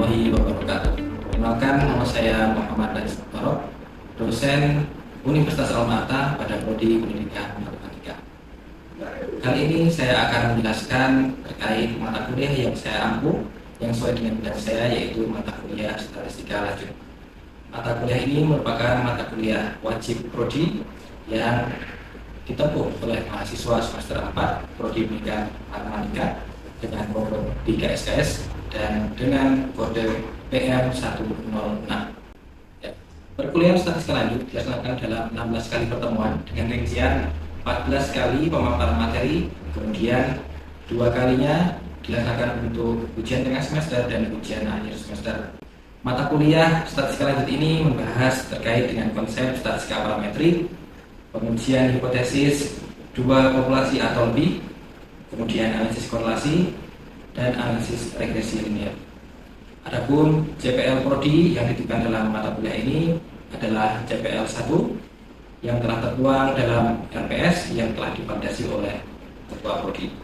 warahmatullahi wabarakatuh. Perkenalkan, nama saya Muhammad Rais Mubarok, dosen Universitas Alma-Ata pada Prodi Pendidikan Matematika. Kali ini saya akan menjelaskan terkait mata kuliah yang saya ampuh yang sesuai dengan minat saya, yaitu mata kuliah Statistika Lanjut. Mata kuliah ini merupakan mata kuliah wajib Prodi yang ditempuh oleh mahasiswa semester 4 Prodi Pendidikan Matematika dengan kode 3 SKS dan dengan kode PM106. Ya. Perkuliahan statistika lanjut dilaksanakan dalam 16 kali pertemuan dengan rincian 14 kali pemaparan materi, kemudian 2 kalinya dilaksanakan untuk ujian tengah semester dan ujian akhir semester. Mata kuliah statistika lanjut ini membahas terkait dengan konsep statistika parametrik, pengujian hipotesis dua populasi atau lebih, kemudian analisis korelasi, dan analisis regresi linear. Adapun CPL Prodi yang ditentukan dalam mata kuliah ini adalah CPL 1 yang telah tertuang dalam RPS yang telah divalidasi oleh Ketua Prodi.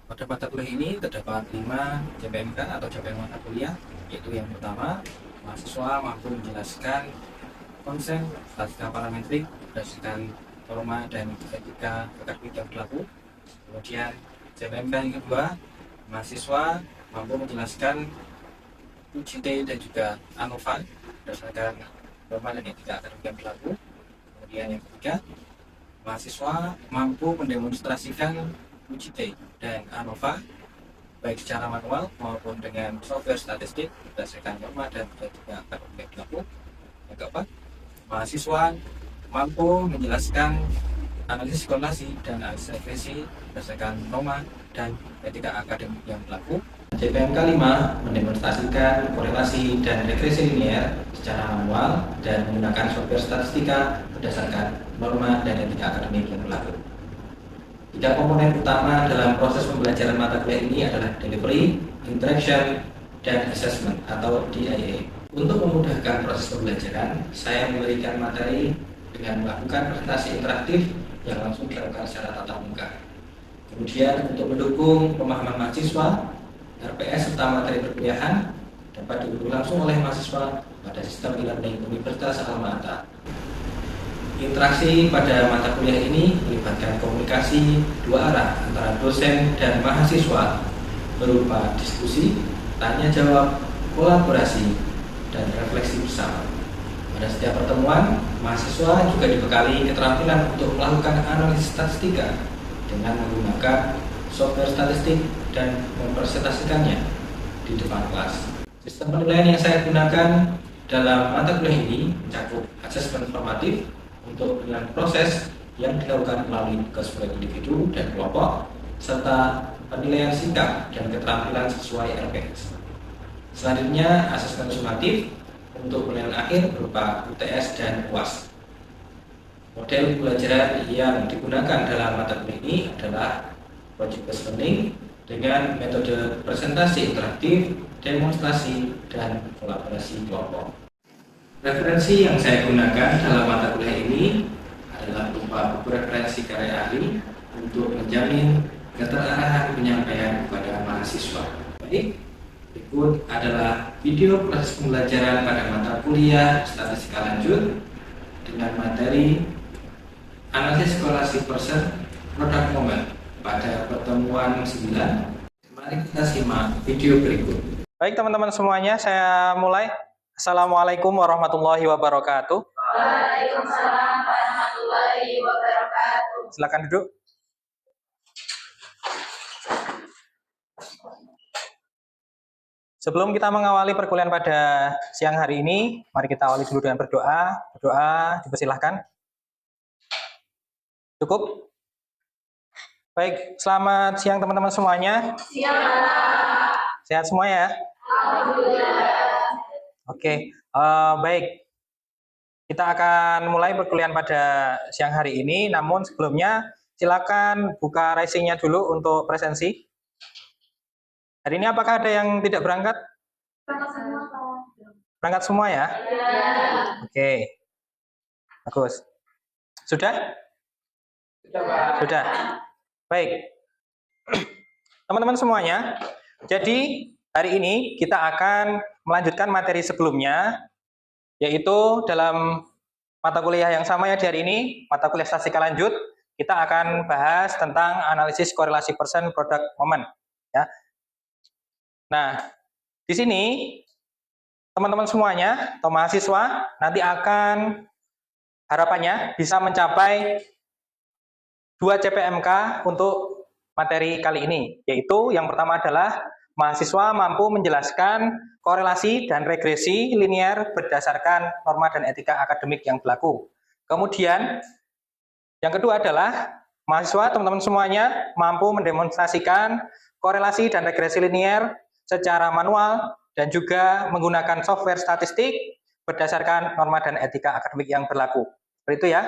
Pada mata kuliah ini terdapat 5 CPMK atau CPL mata kuliah, yaitu yang pertama, mahasiswa mampu menjelaskan konsep statistika parametrik berdasarkan norma dan etika akademik yang berlaku. Kemudian CPMK yang kedua, mahasiswa mampu menjelaskan UJT dan juga ANOVA berdasarkan norma dan etika akademik yang berlaku. Kemudian yang ketiga, mahasiswa mampu mendemonstrasikan UJT dan ANOVA baik secara manual maupun dengan software statistik berdasarkan norma dan etika akademik yang berlaku. Yang keempat, mahasiswa mampu menjelaskan analisis korelasi dan analisis regresi berdasarkan norma dan etika akademik yang berlaku. CPMK 5 mendemonstrasikan korelasi dan regresi linear secara manual dan menggunakan software statistika berdasarkan norma dan etika akademik yang berlaku. 3 komponen utama dalam proses pembelajaran mata kuliah ini adalah delivery, interaction, dan assessment atau DIA. Untuk memudahkan proses pembelajaran, saya memberikan materi dengan melakukan presentasi interaktif yang langsung dilakukan secara tatap muka. Kemudian untuk mendukung pemahaman mahasiswa, RPS serta materi perkuliahan dapat diukur langsung oleh mahasiswa pada sistem e-learning Universitas Alma-Ata. Interaksi pada mata kuliah ini melibatkan komunikasi dua arah antara dosen dan mahasiswa berupa diskusi, tanya jawab, kolaborasi, dan refleksi bersama. Pada setiap pertemuan, mahasiswa juga dibekali keterampilan untuk melakukan analisis statistika dengan menggunakan software statistik dan mempresentasikannya di depan kelas. Sistem penilaian yang saya gunakan dalam mata kuliah ini mencakup asesmen formatif untuk penilaian proses yang dilakukan melalui tugas proyek individu dan kelompok, serta penilaian sikap dan keterampilan sesuai RPS. Selanjutnya, asesmen sumatif untuk penilaian akhir berupa UTS dan UAS. Model pembelajaran yang digunakan dalam mata kuliah ini adalah project-based learning dengan metode presentasi interaktif, demonstrasi, dan kolaborasi kelompok. Referensi yang saya gunakan dalam mata kuliah ini adalah berupa buku referensi karya ahli untuk menjamin keterarahan penyampaian kepada mahasiswa. Baik, berikut adalah video proses pembelajaran pada mata kuliah statistika lanjut dengan materi analisis korelasi persen produk moment pada pertemuan 9. Mari kita simak video berikut. Baik teman-teman semuanya, saya mulai. Assalamualaikum warahmatullahi wabarakatuh. Waalaikumsalam warahmatullahi wabarakatuh. Silakan duduk. Sebelum kita mengawali perkuliahan pada siang hari ini, mari kita awali dulu dengan berdoa. Berdoa, dipersilahkan. Cukup? Baik, selamat siang teman-teman semuanya. Siap. Sehat semua ya? Alhamdulillah. Oke, baik. Kita akan mulai perkuliahan pada siang hari ini, namun sebelumnya silakan buka rising-nya dulu untuk presensi. Hari ini apakah ada yang tidak berangkat? Berangkat semua ya? Ya. Oke. Bagus. Sudah? Sudah. Baik. Teman-teman semuanya, jadi hari ini kita akan melanjutkan materi sebelumnya, yaitu dalam mata kuliah yang sama ya di hari ini, mata kuliah statistika lanjut, kita akan bahas tentang analisis korelasi person product moment. Ya. Nah, di sini teman-teman semuanya atau mahasiswa nanti akan harapannya bisa mencapai 2 CPMK untuk materi kali ini, yaitu yang pertama adalah mahasiswa mampu menjelaskan korelasi dan regresi linear berdasarkan norma dan etika akademik yang berlaku. Kemudian yang kedua adalah mahasiswa teman-teman semuanya mampu mendemonstrasikan korelasi dan regresi linear secara manual dan juga menggunakan software statistik berdasarkan norma dan etika akademik yang berlaku. Seperti itu ya.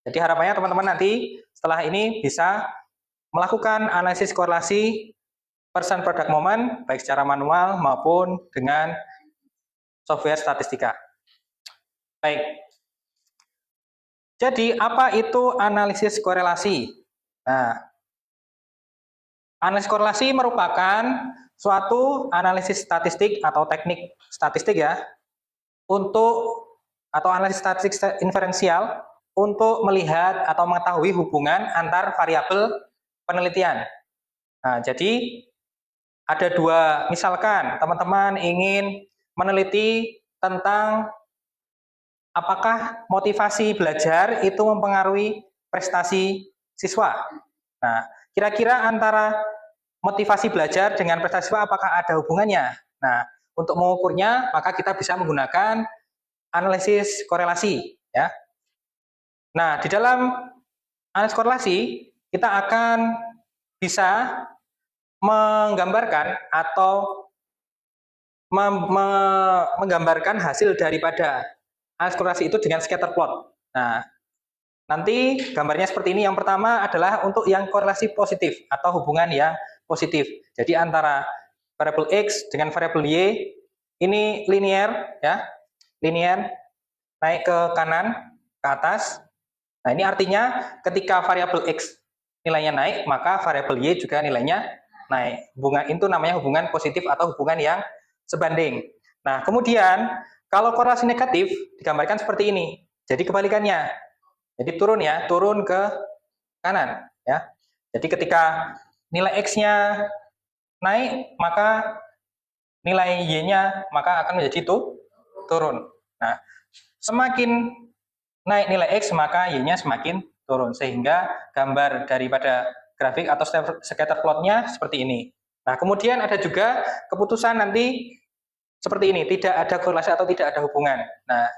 Jadi harapannya teman-teman nanti setelah ini bisa melakukan analisis korelasi person product moment baik secara manual maupun dengan software statistika. Baik. Jadi apa itu analisis korelasi? Nah, analisis korelasi merupakan suatu analisis statistik atau teknik statistik ya untuk atau analisis statistik inferensial untuk melihat atau mengetahui hubungan antar variabel penelitian. Nah, jadi ada dua, misalkan teman-teman ingin meneliti tentang apakah motivasi belajar itu mempengaruhi prestasi siswa. Nah, kira-kira antara motivasi belajar dengan prestasi siswa apakah ada hubungannya? Nah, untuk mengukurnya maka kita bisa menggunakan analisis korelasi ya. Nah, di dalam analisis korelasi kita akan bisa menggambarkan atau menggambarkan hasil daripada analisis korelasi itu dengan scatter plot. Nah, nanti gambarnya seperti ini. Yang pertama adalah untuk yang korelasi positif atau hubungan yang positif. Jadi antara variabel X dengan variabel Y ini linear ya. Linear naik ke kanan, ke atas. Nah, ini artinya ketika variabel X nilainya naik, maka variabel Y juga nilainya naik. Hubungan itu namanya hubungan positif atau hubungan yang sebanding. Nah, kemudian kalau korelasi negatif digambarkan seperti ini. Jadi kebalikannya. Jadi turun ya, turun ke kanan ya. Jadi ketika nilai X-nya naik, maka nilai Y-nya maka akan menjadi turun. Nah, semakin naik nilai X maka Y-nya semakin turun, sehingga gambar daripada grafik atau scatter plot-nya seperti ini. Nah, kemudian ada juga keputusan nanti seperti ini, tidak ada korelasi atau tidak ada hubungan. Nah,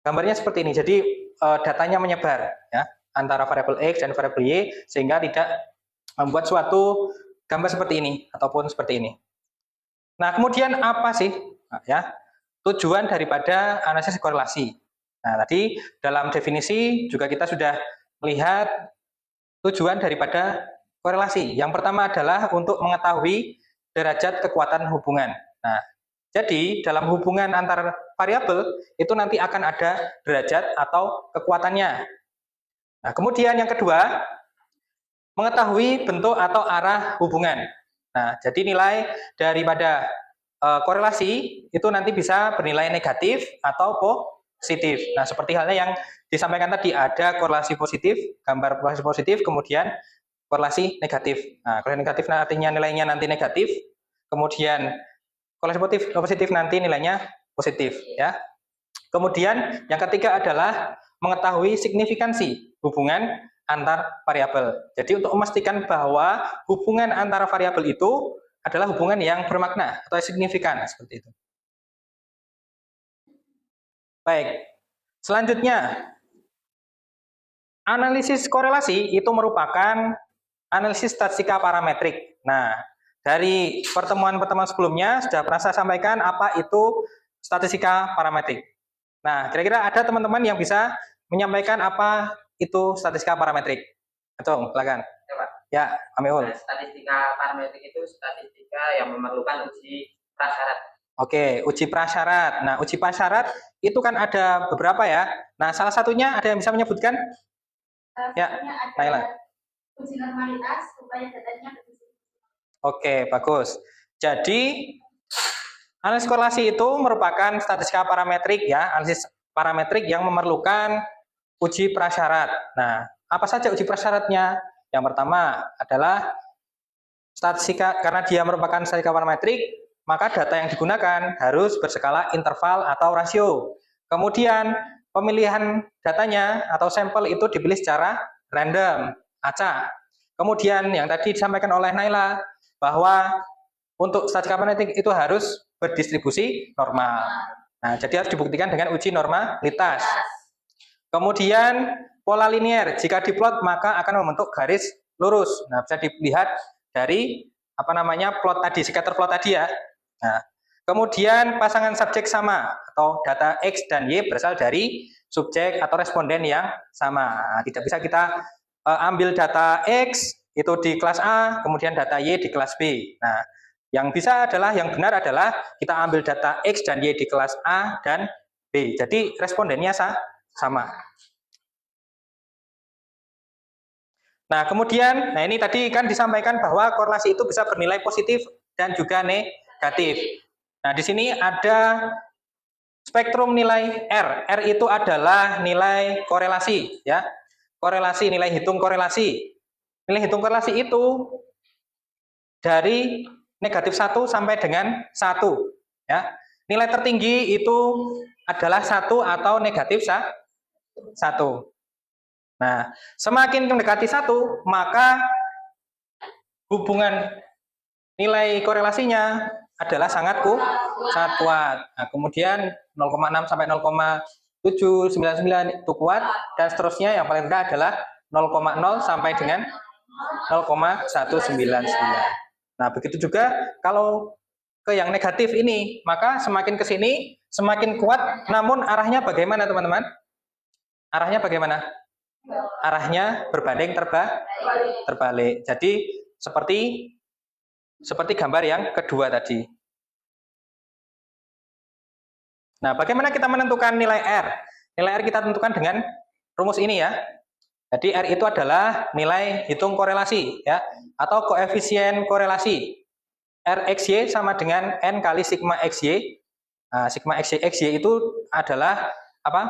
gambarnya seperti ini. Jadi datanya menyebar ya antara variabel X dan variabel Y sehingga tidak membuat suatu gambar seperti ini ataupun seperti ini. Nah, kemudian apa sih ya tujuan daripada analisis korelasi? Nah, tadi dalam definisi juga kita sudah melihat tujuan daripada korelasi. Yang pertama adalah untuk mengetahui derajat kekuatan hubungan. Nah, jadi dalam hubungan antar variabel itu nanti akan ada derajat atau kekuatannya. Nah, kemudian yang kedua, mengetahui bentuk atau arah hubungan. Nah, jadi nilai daripada korelasi itu nanti bisa bernilai negatif atau positif. Nah, seperti halnya yang disampaikan tadi, ada korelasi positif, gambar korelasi positif, kemudian korelasi negatif. Nah, korelasi negatif artinya nilainya nanti negatif, kemudian korelasi positif nanti nilainya positif ya. Kemudian yang ketiga adalah mengetahui signifikansi hubungan antar variabel. Jadi untuk memastikan bahwa hubungan antara variabel itu adalah hubungan yang bermakna atau signifikan seperti itu. Baik, selanjutnya analisis korelasi itu merupakan analisis statistika parametrik. Nah, dari pertemuan-pertemuan sebelumnya sudah pernah saya sampaikan apa itu statistika parametrik. Nah, kira-kira ada teman-teman yang bisa menyampaikan apa itu statistika parametrik? Acung, silakan. Ya, Amiul. Nah, statistika parametrik itu statistika yang memerlukan uji prasyarat. Oke, uji prasyarat. Nah, uji prasyarat itu kan ada beberapa ya. Nah, salah satunya ada yang bisa menyebutkan? Ya, Naila. Uji normalitas supaya datanya. Oke, bagus. Jadi Analisis korelasi itu merupakan statistika parametrik ya, analisis parametrik yang memerlukan uji prasyarat. Nah, apa saja uji prasyaratnya? Yang pertama adalah statistika, karena dia merupakan statistika parametrik, maka data yang digunakan harus berskala interval atau rasio. Kemudian pemilihan datanya atau sampel itu dipilih secara random, acak. Kemudian yang tadi disampaikan oleh Naila bahwa untuk statistika parametrik itu harus berdistribusi normal. Nah, jadi harus dibuktikan dengan uji normalitas. Kemudian pola linier, jika diplot maka akan membentuk garis lurus. Nah, bisa dilihat dari plot tadi, scatter plot tadi ya. Nah, kemudian pasangan subjek sama atau data X dan Y berasal dari subjek atau responden yang sama. Nah, tidak bisa kita ambil data X itu di kelas A, kemudian data Y di kelas B. Nah, yang benar adalah kita ambil data X dan Y di kelas A dan B. Jadi respondennya sama. Nah, kemudian, ini tadi kan disampaikan bahwa korelasi itu bisa bernilai positif dan juga negatif. Nah, di sini ada spektrum nilai R. R itu adalah nilai korelasi, ya. Korelasi, nilai hitung korelasi. Nilai hitung korelasi itu dari -1 sampai dengan 1, ya. Nilai tertinggi itu adalah 1 atau -1. Nah, semakin mendekati 1, maka hubungan nilai korelasinya adalah sangat kuat. Nah, kemudian 0,6 sampai 0,799 itu kuat, dan seterusnya yang paling rendah adalah 0,0 sampai dengan 0,199. Nah, begitu juga kalau ke yang negatif ini, maka semakin ke sini semakin kuat, namun arahnya bagaimana teman-teman? Arahnya bagaimana? Arahnya berbanding terbalik. Jadi seperti gambar yang kedua tadi. Nah, bagaimana kita menentukan nilai R? Nilai R kita tentukan dengan rumus ini ya. Jadi R itu adalah nilai hitung korelasi ya, atau koefisien korelasi. RXY sama dengan N kali sigma XY. Nah, sigma XY itu adalah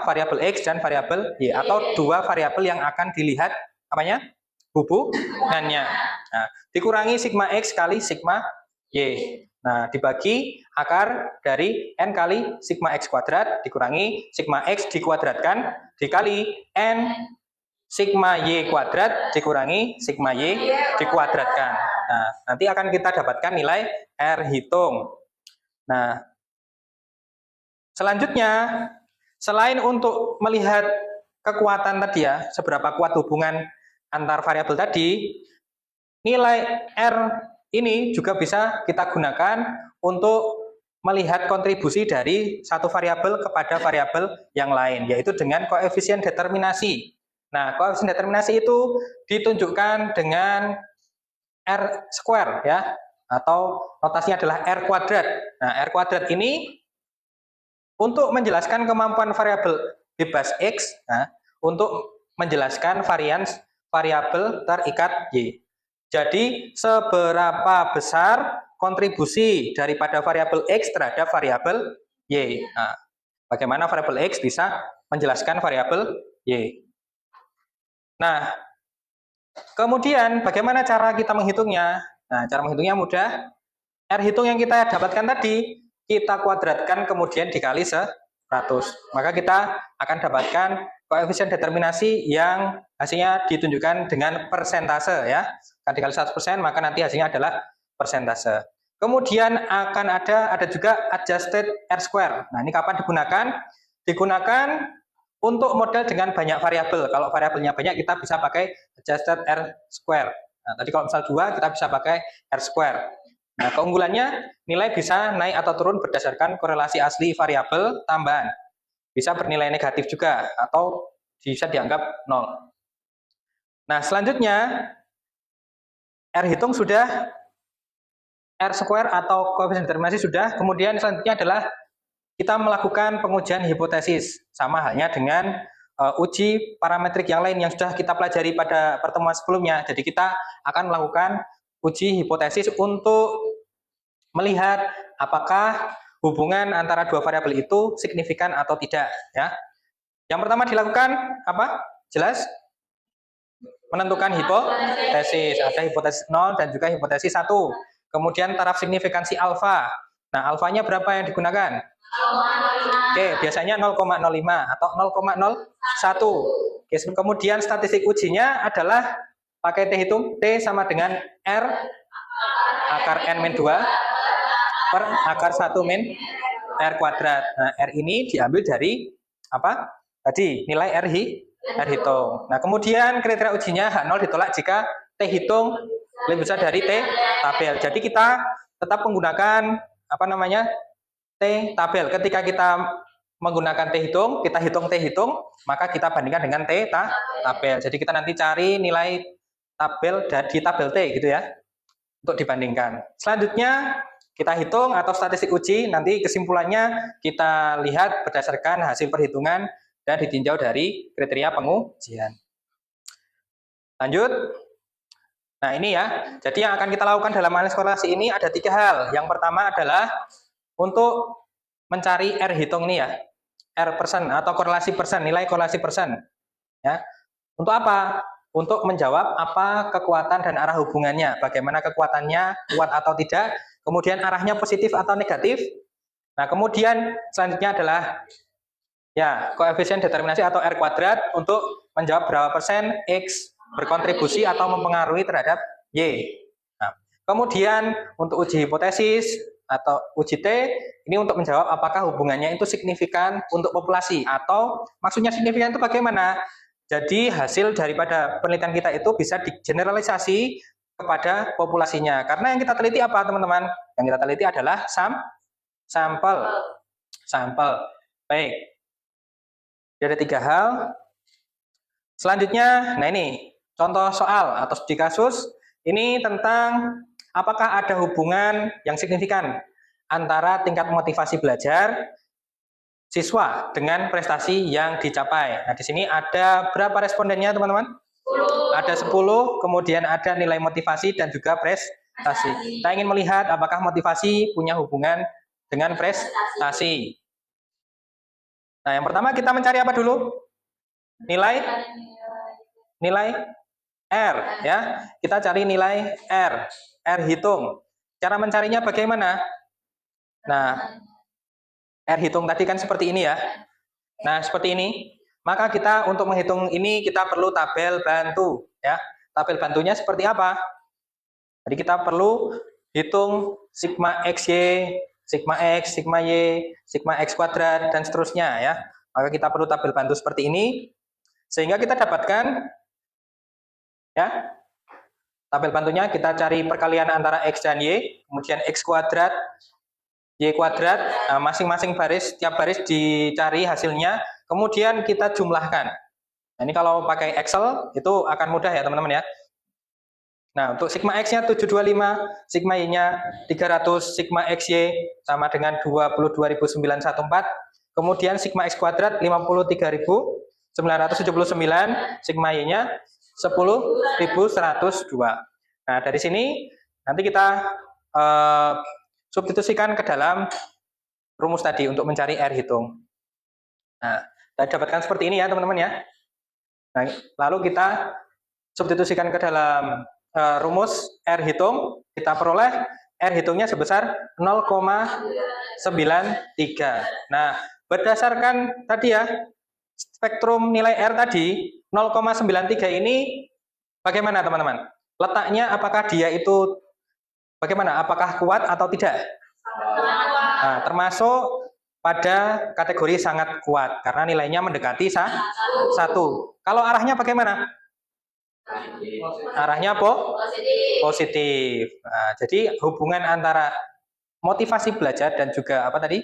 variabel X dan variabel Y, atau dua variabel yang akan dilihat hubungannya. Nah, dikurangi sigma X kali sigma Y. Nah, dibagi akar dari N kali sigma X kuadrat dikurangi sigma X dikuadratkan dikali N sigma Y kuadrat dikurangi sigma Y dikuadratkan. Nah, nanti akan kita dapatkan nilai R hitung. Nah, selanjutnya, selain untuk melihat kekuatan tadi ya, seberapa kuat hubungan antar variabel tadi, nilai R ini juga bisa kita gunakan untuk melihat kontribusi dari satu variabel kepada variabel yang lain, yaitu dengan koefisien determinasi. Nah, koefisien determinasi itu ditunjukkan dengan R square ya, atau notasinya adalah R kuadrat. Nah, R kuadrat ini untuk menjelaskan kemampuan variabel bebas X, nah, untuk menjelaskan variabel terikat Y. Jadi, seberapa besar kontribusi daripada variabel X terhadap variabel Y. Nah, bagaimana variabel X bisa menjelaskan variabel Y. Nah, kemudian bagaimana cara kita menghitungnya? Nah, cara menghitungnya mudah. R hitung yang kita dapatkan tadi, kita kuadratkan kemudian dikali 100. Maka kita akan dapatkan koefisien determinasi yang hasilnya ditunjukkan dengan persentase ya. Kalau dikali 100%, maka nanti hasilnya adalah persentase. Kemudian akan ada juga adjusted R square. Nah, ini kapan digunakan? Digunakan untuk model dengan banyak variabel. Kalau variabelnya banyak, kita bisa pakai adjusted R square. Nah, tadi kalau misal 2, kita bisa pakai R square. Nah, keunggulannya nilai bisa naik atau turun berdasarkan korelasi asli variabel tambahan. Bisa bernilai negatif juga atau bisa dianggap 0. Nah, selanjutnya R hitung sudah, R square atau koefisien determinasi sudah. Kemudian selanjutnya adalah kita melakukan pengujian hipotesis, sama halnya dengan uji parametrik yang lain yang sudah kita pelajari pada pertemuan sebelumnya. Jadi kita akan melakukan uji hipotesis untuk melihat apakah hubungan antara dua variabel itu signifikan atau tidak, ya. Yang pertama dilakukan apa? Jelas? Menentukan hipotesis. Ada hipotesis 0 dan juga hipotesis 1. Kemudian taraf signifikansi alfa. Nah, alfanya berapa yang digunakan? 0,05. Oke, biasanya 0,05 atau 0,01. Oke, kemudian statistik ujinya adalah pakai T hitung, T sama dengan R akar N min 2 per akar 1 min R kuadrat. Nah, R ini diambil dari apa? Tadi, nilai R hitung. Nah, kemudian kriteria ujinya H0 ditolak jika T hitung lebih besar dari T tabel. Jadi kita tetap menggunakan apa namanya? T tabel. Ketika kita menggunakan T hitung, kita hitung T hitung, maka kita bandingkan dengan T tabel. Jadi kita nanti cari nilai tabel di tabel T gitu ya, untuk dibandingkan. Selanjutnya kita hitung atau statistik uji, nanti kesimpulannya kita lihat berdasarkan hasil perhitungan dan ditinjau dari kriteria pengujian. Lanjut. Nah ini ya, jadi yang akan kita lakukan dalam analisis korelasi ini ada 3 hal. Yang pertama adalah untuk mencari R hitung ini ya, R persen atau korelasi persen, nilai korelasi persen. Ya. Untuk apa? Untuk menjawab apa kekuatan dan arah hubungannya, bagaimana kekuatannya, kuat atau tidak, kemudian arahnya positif atau negatif. Nah, kemudian selanjutnya adalah ya koefisien determinasi atau R kuadrat untuk menjawab berapa persen X berkontribusi atau mempengaruhi terhadap Y. Nah, kemudian untuk uji hipotesis atau uji T, ini untuk menjawab apakah hubungannya itu signifikan untuk populasi atau maksudnya signifikan itu bagaimana? Jadi hasil daripada penelitian kita itu bisa digeneralisasi kepada populasinya. Karena yang kita teliti apa teman-teman? Yang kita teliti adalah sampel. Baik. Jadi ada 3 hal. Selanjutnya, nah ini contoh soal atau studi kasus ini tentang apakah ada hubungan yang signifikan antara tingkat motivasi belajar siswa dengan prestasi yang dicapai. Nah, di sini ada berapa respondennya, teman-teman? 10. Ada 10, kemudian ada nilai motivasi dan juga prestasi. Kita ingin melihat apakah motivasi punya hubungan dengan prestasi. Nah, yang pertama kita mencari apa dulu? Nilai R, ya. Kita cari nilai R hitung. Cara mencarinya bagaimana? Nah, R hitung tadi kan seperti ini ya. Nah, seperti ini. Maka kita untuk menghitung ini kita perlu tabel bantu ya. Tabel bantunya seperti apa? Jadi kita perlu hitung sigma XY, sigma X, sigma Y, sigma X kuadrat dan seterusnya ya. Maka kita perlu tabel bantu seperti ini sehingga kita dapatkan ya. Tabel bantunya kita cari perkalian antara X dan Y, kemudian X kuadrat Y kuadrat, nah, masing-masing baris, tiap baris dicari hasilnya, kemudian kita jumlahkan. Nah, ini kalau pakai Excel itu akan mudah ya teman-teman ya. Nah, untuk sigma X-nya 725, sigma Y-nya 300, sigma XY sama dengan 22.914, kemudian sigma X kuadrat 53.979, sigma Y-nya 10.102. Nah, dari sini nanti kita substitusikan ke dalam rumus tadi untuk mencari R hitung. Nah, kita dapatkan seperti ini ya teman-teman ya. Nah, lalu kita substitusikan ke dalam rumus R hitung, kita peroleh R hitungnya sebesar 0,93. Nah, berdasarkan tadi ya, spektrum nilai R tadi, 0,93 ini bagaimana teman-teman? Letaknya apakah dia itu bagaimana? Apakah kuat atau tidak? Nah, termasuk pada kategori sangat kuat karena nilainya mendekati 1. Kalau arahnya bagaimana? Arahnya positif. Nah, jadi hubungan antara motivasi belajar dan juga apa tadi?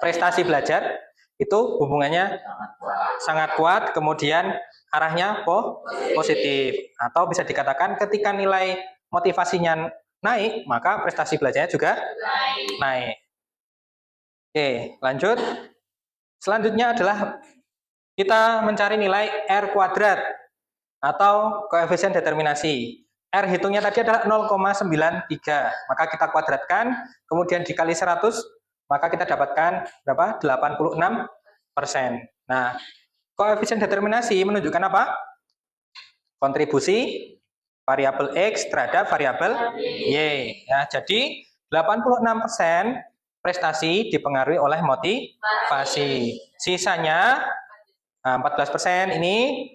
Prestasi belajar itu hubungannya sangat kuat, kemudian arahnya positif. Atau bisa dikatakan ketika nilai motivasinya naik, maka prestasi belajarnya juga naik. Oke, lanjut. Selanjutnya adalah kita mencari nilai R kuadrat atau koefisien determinasi. R hitungnya tadi adalah 0,93. Maka kita kuadratkan, kemudian dikali 100, maka kita dapatkan berapa? 86%. Nah, koefisien determinasi menunjukkan apa? Kontribusi variabel X terhadap variabel Y. Ya, jadi 86% prestasi dipengaruhi oleh motivasi. Sisanya 14% ini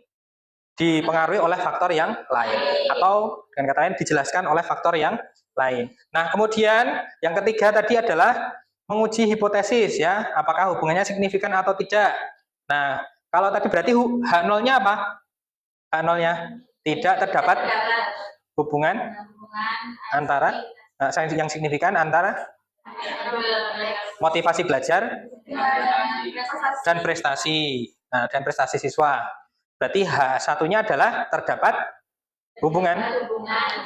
dipengaruhi oleh faktor yang lain, atau dengan kata lain dijelaskan oleh faktor yang lain. Nah, kemudian yang ketiga tadi adalah menguji hipotesis, ya, apakah hubungannya signifikan atau tidak. Nah, kalau tadi berarti H0-nya apa? H0-nya tidak terdapat hubungan antara yang signifikan antara motivasi belajar dan prestasi. Nah, dan prestasi siswa. Berarti H1-nya adalah terdapat hubungan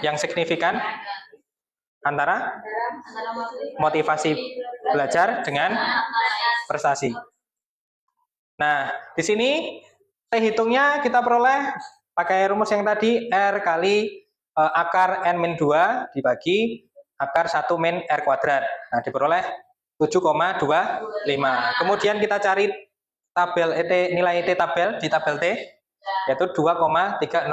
yang signifikan antara motivasi belajar dengan prestasi. Nah, di sini T hitungnya kita peroleh pakai rumus yang tadi, R kali akar N-2 dibagi akar 1 min R kuadrat. Nah, diperoleh 7,25. Kemudian kita cari tabel nilai T tabel di tabel T, yaitu 2,306.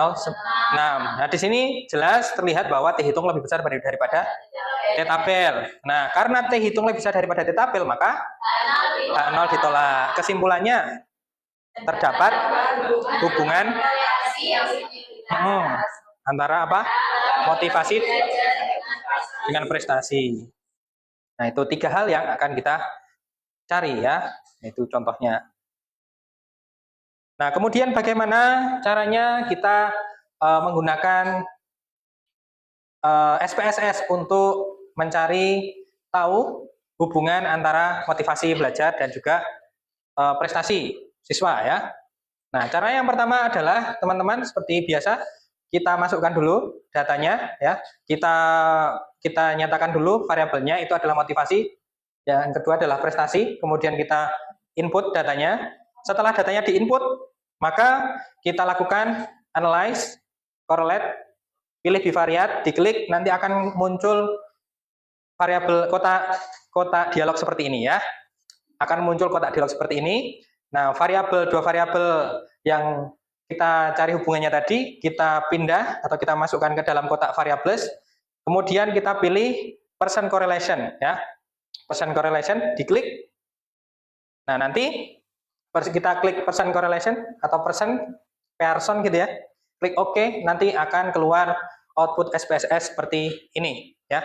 Nah, di sini jelas terlihat bahwa T hitung lebih besar daripada T tabel. Nah, karena T hitung lebih besar daripada T tabel, maka H0 ditolak. Kesimpulannya, terdapat hubungan antara apa? Motivasi dengan prestasi. Nah, itu 3 hal yang akan kita cari, ya. Itu contohnya. Nah, kemudian bagaimana caranya kita menggunakan SPSS untuk mencari tahu hubungan antara motivasi belajar dan juga prestasi siswa, ya. Nah, cara yang pertama adalah teman-teman seperti biasa kita masukkan dulu datanya, ya. Kita nyatakan dulu variabelnya itu adalah motivasi. Yang kedua adalah prestasi. Kemudian kita input datanya. Setelah datanya diinput, maka kita lakukan analyze, correlate, pilih bivariat, diklik, nanti akan muncul variabel kotak dialog seperti ini, ya. Akan muncul kotak dialog seperti ini. Nah, dua variabel yang kita cari hubungannya tadi, kita pindah atau kita masukkan ke dalam kotak variables. Kemudian kita pilih percent correlation, ya. Percent correlation, diklik. Nah, nanti kita klik percent correlation atau person gitu, ya. Klik OK, nanti akan keluar output SPSS seperti ini, ya.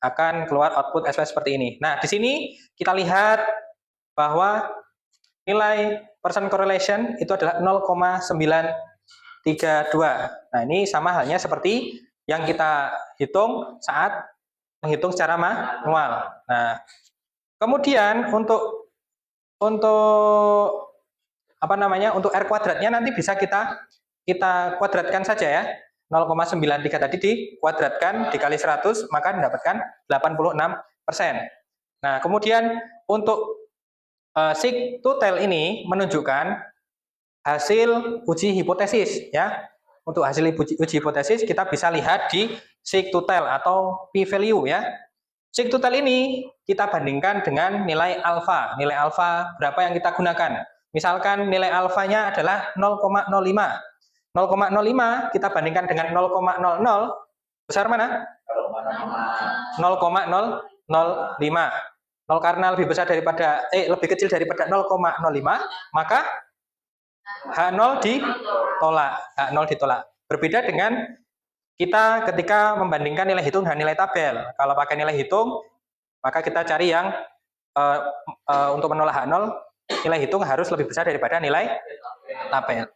Akan keluar output SPSS seperti ini. Nah, di sini kita lihat bahwa nilai percent correlation itu adalah 0,932. Nah, ini sama halnya seperti yang kita hitung saat menghitung secara manual. Nah, kemudian untuk untuk R kuadratnya nanti bisa kita kuadratkan saja, ya. 0,93 tadi dikuadratkan dikali 100 maka mendapatkan 86%. Nah, kemudian untuk sig-to-tail ini menunjukkan hasil uji hipotesis, ya. Untuk hasil uji hipotesis kita bisa lihat di sig-to-tail atau p-value, ya. Sig-to-tail ini kita bandingkan dengan nilai alfa. Nilai alfa berapa yang kita gunakan? Misalkan nilai alfanya adalah 0,05. 0,05 kita bandingkan dengan 0,00. Besar mana? 0,005. 0 karena lebih besar daripada lebih kecil daripada 0,05, maka H0 ditolak. H0 ditolak. Berbeda dengan kita ketika membandingkan nilai hitung dan nilai tabel. Kalau pakai nilai hitung, maka kita cari yang untuk menolak H0, nilai hitung harus lebih besar daripada nilai tabel.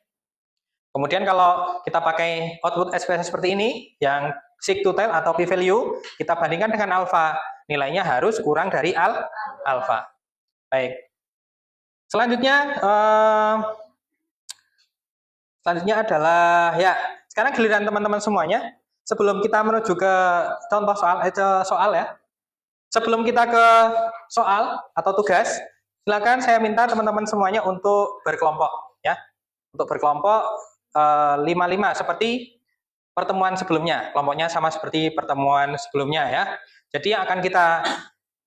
Kemudian kalau kita pakai output SPSS seperti ini, yang sig-to-tail atau p-value, kita bandingkan dengan alfa. Nilainya harus kurang dari alfa. Baik. Selanjutnya adalah, ya, sekarang giliran teman-teman semuanya. Sebelum kita menuju ke contoh soal, ya. Sebelum kita ke soal atau tugas, silakan saya minta teman-teman semuanya untuk berkelompok, ya. Untuk berkelompok 5-5 seperti pertemuan sebelumnya. Kelompoknya sama seperti pertemuan sebelumnya, ya. Jadi yang akan kita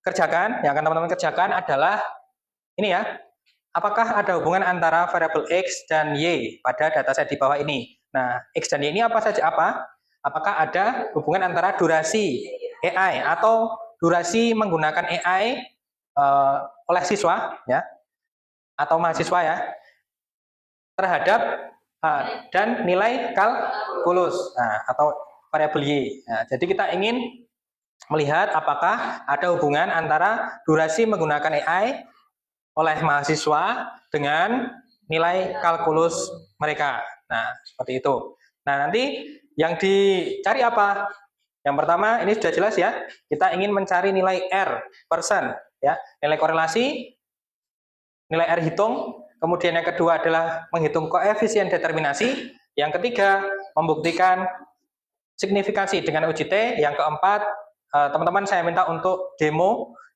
kerjakan, yang akan teman-teman kerjakan adalah ini ya. Apakah ada hubungan antara variabel X dan Y pada dataset di bawah ini? Nah, X dan Y ini apa saja? Apakah ada hubungan antara durasi AI atau durasi menggunakan AI oleh siswa ya atau mahasiswa ya terhadap dan nilai kalkulus atau variabel Y. Nah, jadi kita ingin melihat apakah ada hubungan antara durasi menggunakan AI oleh mahasiswa dengan nilai kalkulus mereka. Nah, seperti itu. Nah, nanti yang dicari apa? Yang pertama, ini sudah jelas ya. Kita ingin mencari nilai R, persen, ya. Nilai korelasi, nilai R hitung. Kemudian yang kedua adalah menghitung koefisien determinasi. Yang ketiga, membuktikan signifikansi dengan uji T. Yang keempat, teman-teman saya minta untuk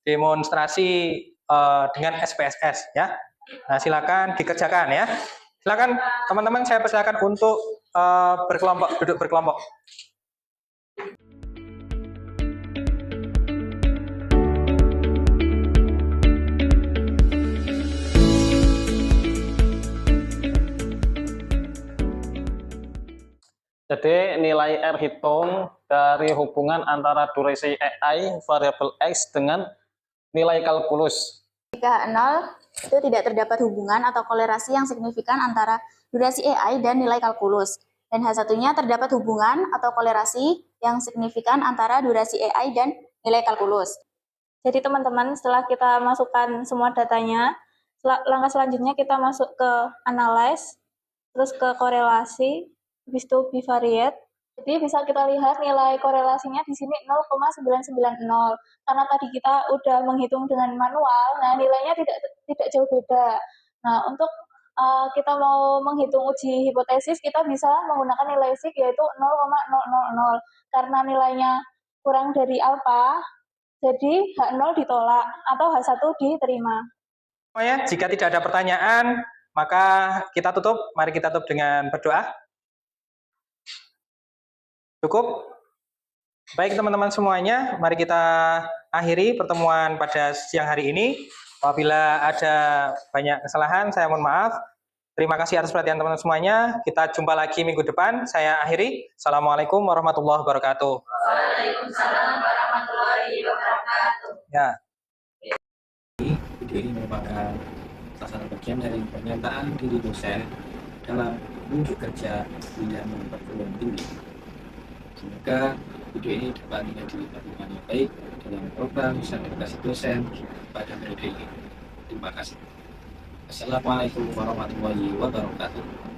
demonstrasi dengan SPSS ya. Nah, silakan dikerjakan ya. Silakan teman-teman, saya persilakan untuk berkelompok, duduk berkelompok. Jadi nilai R hitung dari hubungan antara durasi AI variabel X dengan nilai kalkulus. Jika 0 itu tidak terdapat hubungan atau kolerasi yang signifikan antara durasi AI dan nilai kalkulus. Dan H1-nya terdapat hubungan atau kolerasi yang signifikan antara durasi AI dan nilai kalkulus. Jadi teman-teman, setelah kita masukkan semua datanya, langkah selanjutnya kita masuk ke analyze, terus ke korelasi, habis itu bivariate. Jadi bisa kita lihat nilai korelasinya di sini 0,990. Karena tadi kita udah menghitung dengan manual, nah nilainya tidak jauh beda. Nah, untuk kita mau menghitung uji hipotesis, kita bisa menggunakan nilai sig yaitu 0,000. Karena nilainya kurang dari alfa, jadi H0 ditolak atau H1 diterima. Jika tidak ada pertanyaan, maka kita tutup. Mari kita tutup dengan berdoa. Cukup? Baik teman-teman semuanya, mari kita akhiri pertemuan pada siang hari ini. Apabila ada banyak kesalahan, saya mohon maaf. Terima kasih atas perhatian teman-teman semuanya. Kita jumpa lagi minggu depan. Saya akhiri. Assalamualaikum warahmatullahi wabarakatuh. Waalaikumsalam warahmatullahi wabarakatuh. Ya. Video ini merupakan salah satu bagian dari pernyataan diri dosen dalam unjuk kerja bidang perguruan tinggi. Semoga video ini dapat menjadi panduan yang baik dalam program sertifikasi dosen pada periode ini. Terima kasih. Assalamualaikum warahmatullahi wabarakatuh.